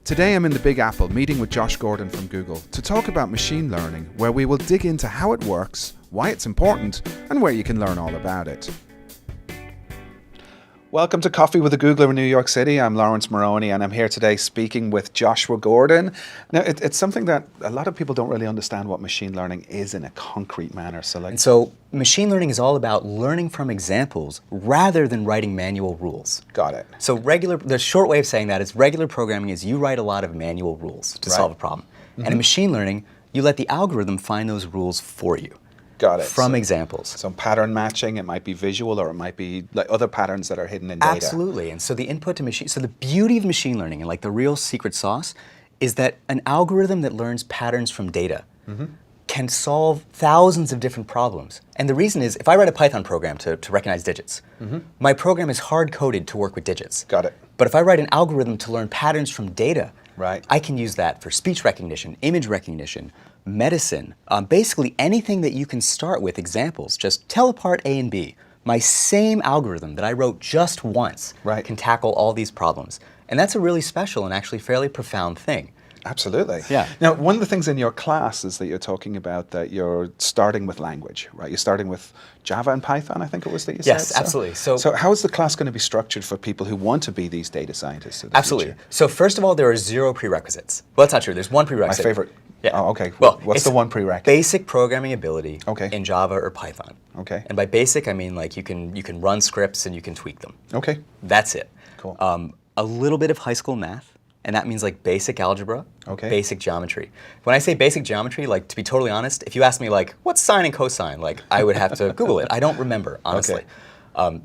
Today I'm in the Big Apple meeting with Josh Gordon from Google to talk about machine learning, where we will dig into how it works, why it's important, and where you can learn all about it. Welcome to Coffee with a Googler in New York City. I'm Lawrence Moroney, and I'm here today speaking with Joshua Gordon. Now, it's something that a lot of people don't really understand what machine learning is in a concrete manner. So machine learning is all about learning from examples rather than writing manual rules. Got it. So the short way of saying that is regular programming is you write a lot of manual rules to solve a problem. Mm-hmm. And in machine learning, you let the algorithm find those rules for you. Got it. From examples. So pattern matching, it might be visual or it might be like other patterns that are hidden in data. Absolutely. And so the input to machine, so the beauty of machine learning and like the real secret sauce is that an algorithm that learns patterns from data can solve thousands of different problems. And the reason is, if I write a Python program to recognize digits, my program is hard-coded to work with digits. Got it. But if I write an algorithm to learn patterns from data, right, I can use that for speech recognition, image recognition, medicine, basically anything that you can start with examples. Just tell apart A and B. My same algorithm that I wrote just once can tackle all these problems. And that's a really special and actually fairly profound thing. Absolutely. Yeah. Now, one of the things in your class is that you're talking about that you're starting with language, right? You're starting with Java and Python, I think it was that you said. Yes, absolutely. So how is the class going to be structured for people who want to be these data scientists in the Absolutely. future? So first of all, there are 0 prerequisites. Well, that's not true. There's one prerequisite. My favorite. Yeah. Oh, okay. Well, what's the one prerequisite? Basic programming ability Okay. in Java or Python. Okay. And by basic, I mean like you can run scripts and you can tweak them. Okay. That's it. Cool. A little bit of high school math, and that means like basic algebra, basic geometry. When I say basic geometry, like to be totally honest, if you ask me like, what's sine and cosine? Like I would have to Google it. I don't remember, honestly.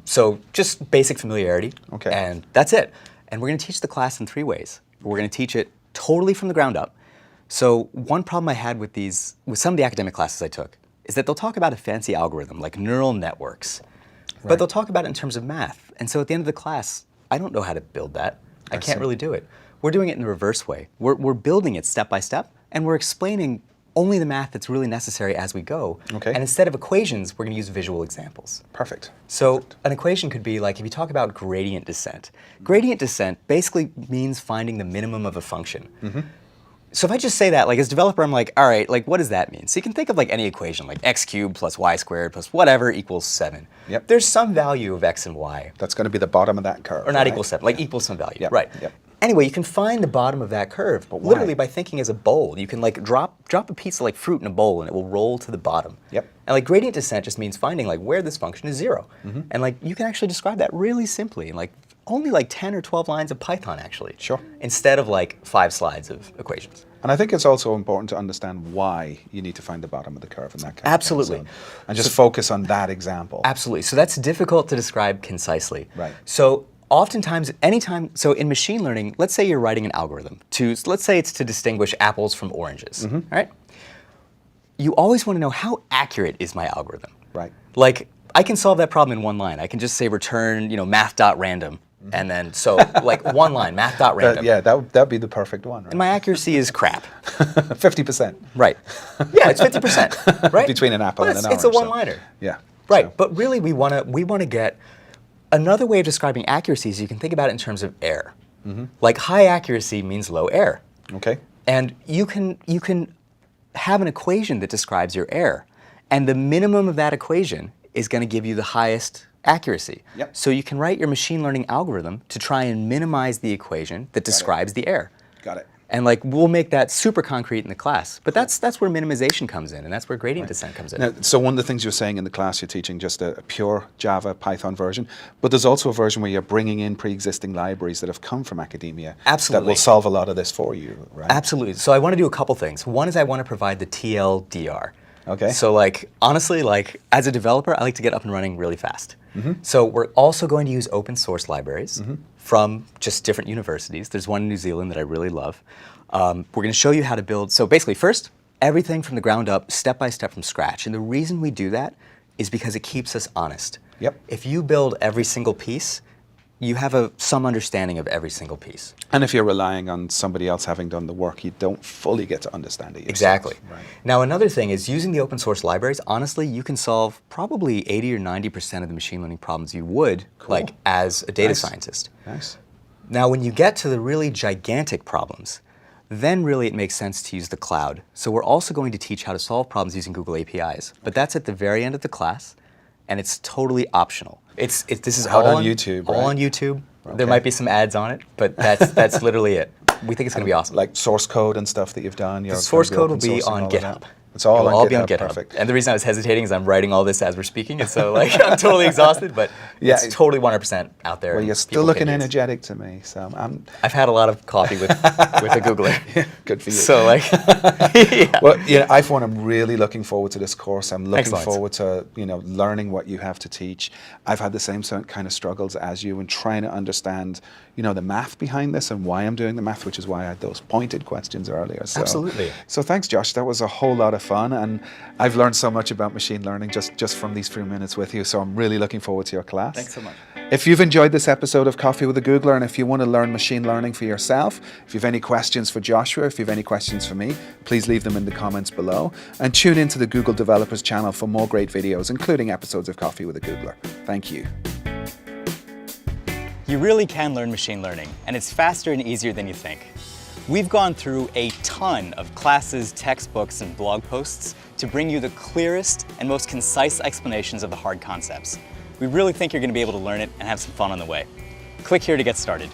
So just basic familiarity, and that's it. And we're gonna teach the class in 3 ways. We're gonna teach it totally from the ground up. So one problem I had with some of the academic classes I took is that they'll talk about a fancy algorithm like neural networks, but they'll talk about it in terms of math. And so at the end of the class, I don't know how to build that. I can't really do it. We're doing it in the reverse way. We're building it step by step, and we're explaining only the math that's really necessary as we go. And instead of equations, we're going to use visual examples. Perfect. So an equation could be like, if you talk about gradient descent. Gradient descent basically means finding the minimum of a function. So if I just say that, like as a developer, I'm like, all right, like what does that mean? So you can think of like any equation, like x cubed plus y squared plus whatever equals 7. Yep. There's some value of x and y. That's going to be the bottom of that curve. Or not equals 7, like equals some value, Yep. right. Yep. Anyway, you can find the bottom of that curve, But why? literally by thinking as a bowl. You can like drop a piece of like fruit in a bowl and it will roll to the bottom. Yep. And like gradient descent just means finding like where this function is 0. And like you can actually describe that really simply in like only like 10 or 12 lines of Python actually. Sure. Instead of like 5 slides of equations. And I think it's also important to understand why you need to find the bottom of the curve in that kind Absolutely. of thing. And just focus on that example. Absolutely. So that's difficult to describe concisely. Right. So oftentimes, so in machine learning, let's say you're writing an algorithm let's say it's to distinguish apples from oranges, all right? You always want to know how accurate is my algorithm. Right. Like, I can solve that problem in 1 line. I can just say return, math.random. And then, so like 1 line, math.random. Yeah, that'd be the perfect one, right? And my accuracy is crap. 50%. Right. Yeah, it's 50%, right? Between an apple and an orange. It's a one-liner. Yeah. Right, So. but really we want to get, another way of describing accuracy is you can think about it in terms of error. Like high accuracy means low error. Okay. And you can have an equation that describes your error. And the minimum of that equation is going to give you the highest accuracy. Yep. So you can write your machine learning algorithm to try and minimize the equation that describes the error. Got it. And like we'll make that super concrete in the class. But that's where minimization comes in, and that's where gradient descent comes in. Now, so one of the things you're saying in the class, you're teaching just a pure Java Python version, but there's also a version where you're bringing in pre-existing libraries that have come from academia. Absolutely. That will solve a lot of this for you, right? Absolutely. So I want to do a couple things. One is I want to provide the TLDR. Okay. So like, honestly, like as a developer, I like to get up and running really fast. So we're also going to use open source libraries from just different universities. There's one in New Zealand that I really love. We're going to show you how to build. So basically, first, everything from the ground up, step by step from scratch. And the reason we do that is because it keeps us honest. Yep. If you build every single piece, you have some understanding of every single piece. And if you're relying on somebody else having done the work, you don't fully get to understand it yourself. Exactly. Right. Now another thing is using the open source libraries, honestly, you can solve probably 80 or 90% of the machine learning problems you would like as a data scientist. Nice. Now, when you get to the really gigantic problems, then really it makes sense to use the cloud. So we're also going to teach how to solve problems using Google APIs, but that's at the very end of the class, and it's totally optional. This is Out all on YouTube, all right? on YouTube. Okay. There might be some ads on it, but that's literally it. We think it's going to be awesome. Like source code and stuff that you've done. The source code will be on GitHub. It's all It'll on all be on GitHub. Perfect. And the reason I was hesitating is I'm writing all this as we're speking, and so like I'm totally exhausted, but Yeah. it's totally 100% out there. Well, you're still people looking can use. energetic to me, so I've had a lot of coffee with a Googler. Good for you. So like, yeah. Well, yeah, I for one, I'm really looking forward to this course. I'm looking Excellent. forward to learning what you have to teach. I've had the same kind of struggles as you in trying to understand the math behind this and why I'm doing the math, which is why I had those pointed questions earlier. So, Absolutely. So thanks, Josh. That was a whole lot of fun, and I've learned so much about machine learning just from these few minutes with you. So I'm really looking forward to your class. Thanks so much. If you've enjoyed this episode of Coffee with a Googler, and if you want to learn machine learning for yourself, if you have any questions for Joshua, if you have any questions for me, please leave them in the comments below. And tune into the Google Developers channel for more great videos, including episodes of Coffee with a Googler. Thank you. You really can learn machine learning, and it's faster and easier than you think. We've gone through a ton of classes, textbooks, and blog posts to bring you the clearest and most concise explanations of the hard concepts. We really think you're going to be able to learn it and have some fun on the way. Click here to get started.